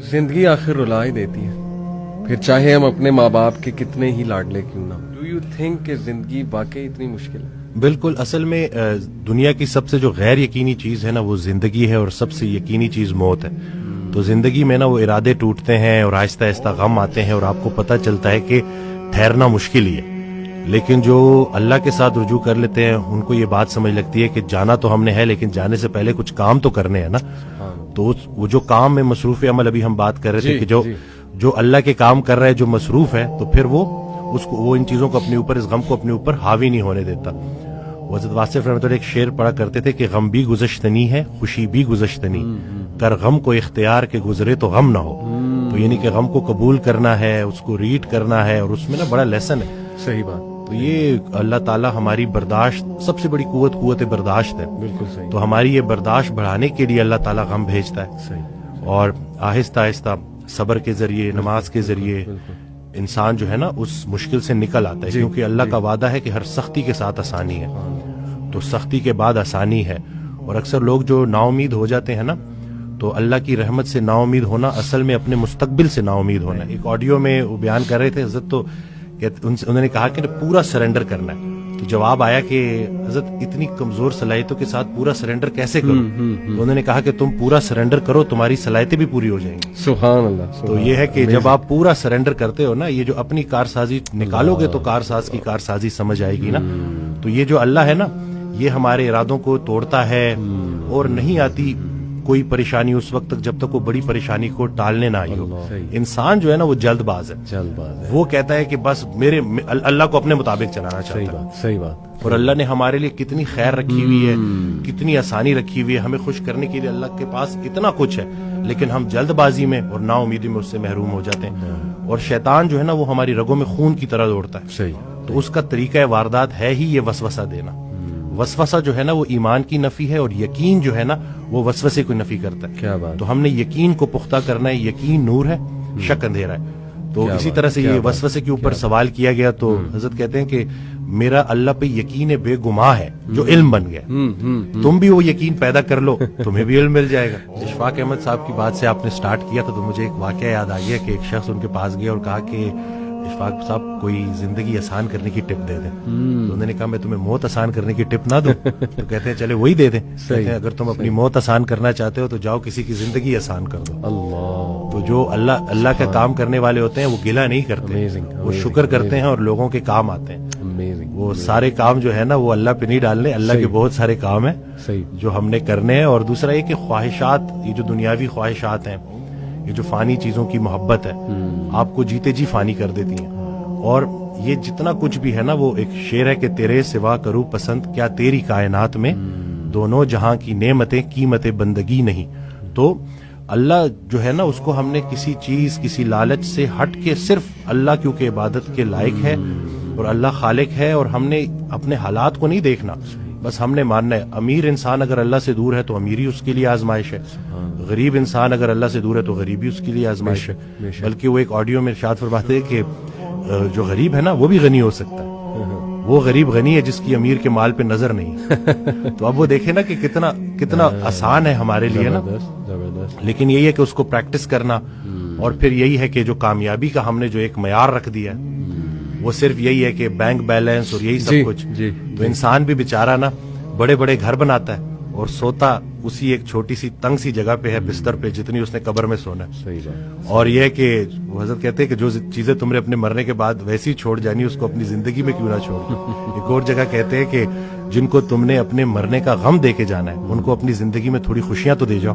زندگی آخر رلا ہی دیتی ہے، پھر چاہے ہم اپنے ماں باپ کے کتنے ہی لاڈلے کیوں نہ ہوں۔ ڈو یو تھنک کہ زندگی واقعی اتنی مشکل ہے؟ بالکل، اصل میں دنیا کی سب سے جو غیر یقینی چیز ہے نا وہ زندگی ہے، اور سب سے یقینی چیز موت ہے۔ تو زندگی میں نا وہ ارادے ٹوٹتے ہیں اور آہستہ آہستہ غم آتے ہیں، اور آپ کو پتہ چلتا ہے کہ ٹھہرنا مشکل ہی ہے، لیکن جو اللہ کے ساتھ رجوع کر لیتے ہیں ان کو یہ بات سمجھ لگتی ہے کہ جانا تو ہم نے ہے، لیکن جانے سے پہلے کچھ کام تو کرنے ہیں نا۔ تو وہ جو کام میں مصروف عمل، ابھی ہم بات کر رہے تھے کہ جو اللہ کے کام کر رہا ہے، جو مصروف ہے، تو پھر وہ ان چیزوں کو اپنے اوپر، اس غم کو اپنے اوپر حاوی نہیں ہونے دیتا۔ حضرت واصف رحمۃ اللہ ایک شعر پڑھا کرتے تھے کہ غم بھی گزشتنی ہے، خوشی بھی گزشتنی، کر غم کو اختیار کے گزرے تو غم نہ ہو۔ تو یعنی کہ غم کو قبول کرنا ہے، اس کو ریڈ کرنا ہے، اور اس میں نا بڑا لیسن ہے۔ صحیح بات۔ تو یہ اللہ تعالیٰ ہماری برداشت، سب سے بڑی قوت برداشت ہے۔ بالکل صحیح۔ تو ہماری یہ برداشت بڑھانے کے لیے اللہ تعالیٰ غم بھیجتا ہے، صحیح۔ اور آہستہ آہستہ صبر کے ذریعے، نماز کے ذریعے انسان جو ہے نا اس مشکل سے نکل آتا ہے، کیونکہ اللہ کا وعدہ ہے کہ ہر سختی کے ساتھ آسانی ہے۔ تو سختی کے بعد آسانی ہے، اور اکثر لوگ جو نا امید ہو جاتے ہیں نا، تو اللہ کی رحمت سے نا امید ہونا اصل میں اپنے مستقبل سے نا امید ہونا ہے۔ ایک آڈیو میں وہ بیان کر رہے تھے حضرت، تو انہوں نے کہا کہ پورا سرنڈر کرنا ہے۔ تو جواب آیا کہ حضرت اتنی کمزور صلاحیتوں کے ساتھ پورا سرنڈر کیسے کرو؟ تو انہوں نے کہا کہ تم پورا سرنڈر کرو، تمہاری صلاحیتیں بھی پوری ہو جائیں گی۔ سبحان اللہ۔ تو یہ ہے کہ جب آپ پورا سرنڈر کرتے ہو نا، یہ جو اپنی کارسازی نکالو گے تو کارساز کی کارسازی سمجھ آئے گی نا۔ تو یہ جو اللہ ہے نا، یہ ہمارے ارادوں کو توڑتا ہے، اور نہیں آتی کوئی پریشانی اس وقت تک جب تک وہ بڑی پریشانی کو ٹالنے نہ آئی ہو۔ انسان جو ہے نا وہ جلد باز ہے، وہ کہتا ہے کہ بس میرے اللہ کو اپنے مطابق چلانا چاہتا ہے۔ صحیح بات۔ اور اللہ نے ہمارے لیے کتنی خیر رکھی ہوئی ہے، کتنی آسانی رکھی ہوئی ہے، ہمیں خوش کرنے کے لیے اللہ کے پاس کتنا کچھ ہے، لیکن ہم جلد بازی میں اور نا امیدی میں اس سے محروم ہو جاتے ہیں۔ اور شیطان جو ہے نا وہ ہماری رگوں میں خون کی طرح دوڑتا ہے۔ صحیح۔ تو اس کا طریقہ واردات ہے ہی یہ وسوسہ دینا۔ وسوسہ جو ہے نا وہ ایمان کی نفی ہے، اور یقین جو ہے نا وہ وسوسے کو نفی کرتا ہے۔ کیا بات۔ تو ہم نے یقین کو پختہ کرنا ہے، یقین نور ہے، شک اندھیرا ہے۔ تو اسی طرح سے یہ وسوسے کے اوپر سوال کیا گیا، تو حضرت کہتے ہیں کہ میرا اللہ پہ یقین بے گماں ہے جو علم بن گیا۔ تم بھی وہ یقین پیدا کر لو، تمہیں بھی علم مل جائے گا۔ اشفاق احمد صاحب کی بات سے آپ نے سٹارٹ کیا تھا، تو مجھے ایک واقعہ یاد آ گیا کہ ایک شخص ان کے پاس گیا اور کہا کہ اشفاق صاحب کوئی زندگی آسان کرنے کی ٹپ دے دیں۔ تو انہوں نے کہا میں تمہیں موت آسان کرنے کی ٹپ نہ دوں؟ تو کہتے ہیں چلے وہی دے دیں۔ کہتے ہیں اگر تم اپنی موت آسان کرنا چاہتے ہو تو جاؤ کسی کی زندگی آسان کر دو۔ اللہ۔ تو جو اللہ کا کام کرنے والے ہوتے ہیں وہ گلہ نہیں کرتے، وہ شکر کرتے ہیں اور لوگوں کے کام آتے ہیں۔ وہ سارے کام جو ہے نا وہ اللہ پہ نہیں ڈالنے، اللہ کے بہت سارے کام ہیں جو ہم نے کرنے ہیں۔ اور دوسرا یہ کہ خواہشات، یہ جو دنیاوی خواہشات ہیں، یہ جو فانی چیزوں کی محبت ہے، آپ کو جیتے جی فانی کر دیتی ہیں۔ اور یہ جتنا کچھ بھی ہے نا، وہ ایک شعر ہے کہ تیرے سوا کروں پسند کیا تیری کائنات میں، دونوں جہاں کی نعمتیں قیمت بندگی نہیں۔ تو اللہ جو ہے نا اس کو ہم نے کسی چیز، کسی لالچ سے ہٹ کے صرف اللہ کیونکہ عبادت کے لائق ہے اور اللہ خالق ہے، اور ہم نے اپنے حالات کو نہیں دیکھنا، بس ہم نے ماننا ہے۔ امیر انسان اگر اللہ سے دور ہے تو امیری اس کے لیے آزمائش ہے، غریب انسان اگر اللہ سے دور ہے تو غریبی اس کے لیے آزمائش ہے۔ بلکہ وہ ایک آڈیو میں ارشاد فرماتے ہیں کہ جو غریب ہے نا وہ بھی غنی ہو سکتا ہے، وہ غریب غنی ہے جس کی امیر کے مال پہ نظر نہیں۔ تو اب وہ دیکھیں نا کہ کتنا آسان ہے ہمارے لیے نا، لیکن یہی ہے کہ اس کو پریکٹس کرنا۔ اور پھر یہی ہے کہ جو کامیابی کا ہم نے جو ایک معیار رکھ دیا ہے وہ صرف یہی ہے کہ بینک بیلنس اور یہی سب کچھ۔ تو انسان بھی بیچارہ نا بڑے بڑے گھر بناتا ہے اور سوتا اسی ایک چھوٹی سی تنگ سی جگہ پہ ہے، بستر پہ، جتنی اس نے قبر میں سونا ہے۔ اور یہ ہے کہ وہ حضرت کہتے ہیں کہ جو چیزیں تم نے اپنے مرنے کے بعد ویسی چھوڑ جانی اس کو اپنی زندگی میں کیوں نہ چھوڑ دو۔ ایک اور جگہ کہتے ہیں کہ جن کو تم نے اپنے مرنے کا غم دے کے جانا ہے ان کو اپنی زندگی میں تھوڑی خوشیاں تو دے جاؤ۔